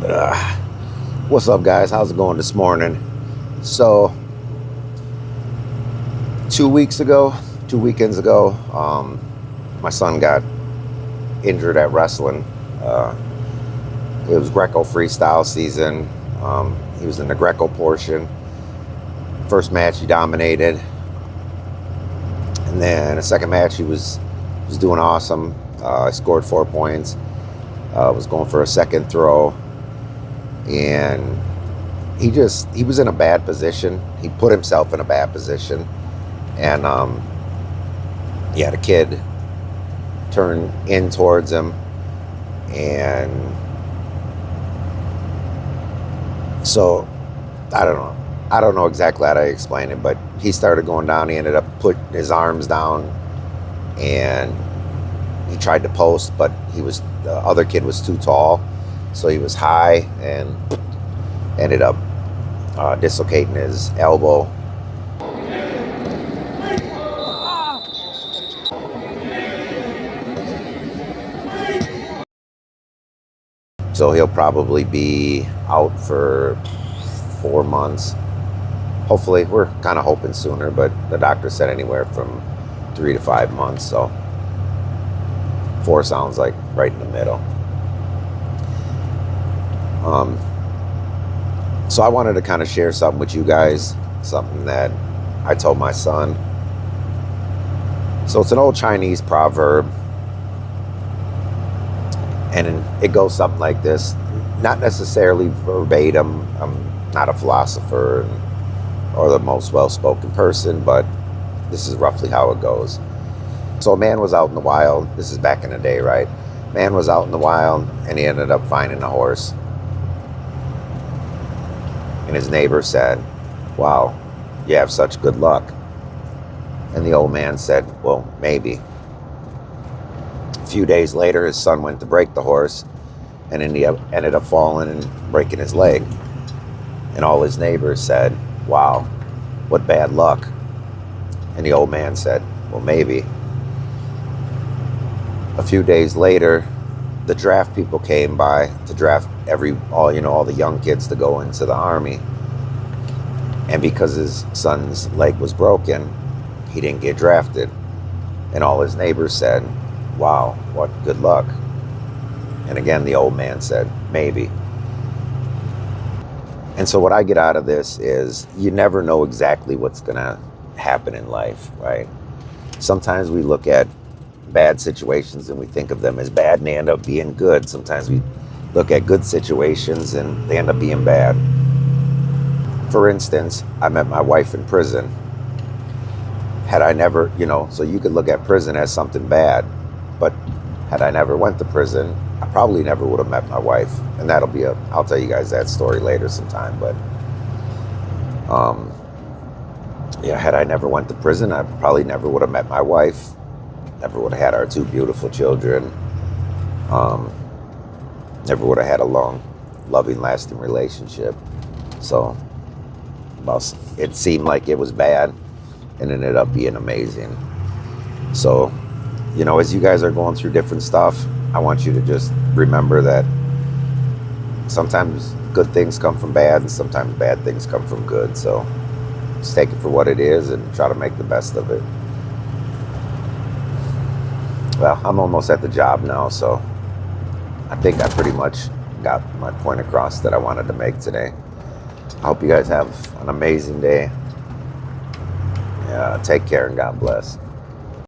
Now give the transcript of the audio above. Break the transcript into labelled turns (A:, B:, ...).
A: Uh, what's up, guys? How's it going this morning? So, 2 weeks ago, 2 weekends ago, my son got injured at wrestling. Uh, it was Greco freestyle season. He was in the Greco portion. First match, he dominated, and then the second match, he was doing awesome. I scored 4 points. Was going for a second throw, and he was in a bad position. He put himself in a bad position, and he had a kid turn in towards him, and so I don't know exactly how to explain it, but he started going down. He ended up putting his arms down, and he tried to post, but the other kid was too tall, so he was high and ended up dislocating his elbow. So he'll probably be out for 4 months. Hopefully, we're kind of hoping sooner, but the doctor said anywhere from 3 to 5 months. So 4 sounds like right in the middle. So I wanted to kind of share something with you guys, something that I told my son. So it's an old Chinese proverb, and it goes something like this. Not necessarily verbatim. I'm not a philosopher or the most well-spoken person, but this is roughly how it goes. So a man was out in the wild. This is back in the day, right? Man was out in the wild, and he ended up finding a horse. And his neighbor said, "Wow, you have such good luck." And the old man said, "Well, maybe." A few days later, his son went to break the horse, and then he ended up falling and breaking his leg. And all his neighbors said, "Wow, what bad luck." And the old man said, "Well, maybe." A few days later, the draft people came by to draft all the young kids to go into the army. And because his son's leg was broken, he didn't get drafted. And all his neighbors said, "Wow, what good luck." And again, the old man said, "Maybe." And so what I get out of this is you never know exactly what's going to happen in life, right? Sometimes we look at bad situations and we think of them as bad, and they end up being good. Sometimes we look at good situations and they end up being bad. For instance, I met my wife in prison. Had I never, so you could look at prison as something bad, but had I never went to prison, I probably never would have met my wife. And I'll tell you guys that story later sometime. But had I never went to prison, I probably never would have met my wife. Never would have had our 2 beautiful children. Never would have had a long, loving, lasting relationship. So it seemed like it was bad and ended up being amazing. So, as you guys are going through different stuff, I want you to just remember that sometimes good things come from bad and sometimes bad things come from good. So just take it for what it is and try to make the best of it. Well, I'm almost at the job now, so I think I pretty much got my point across that I wanted to make today. I hope you guys have an amazing day. Take care and God bless.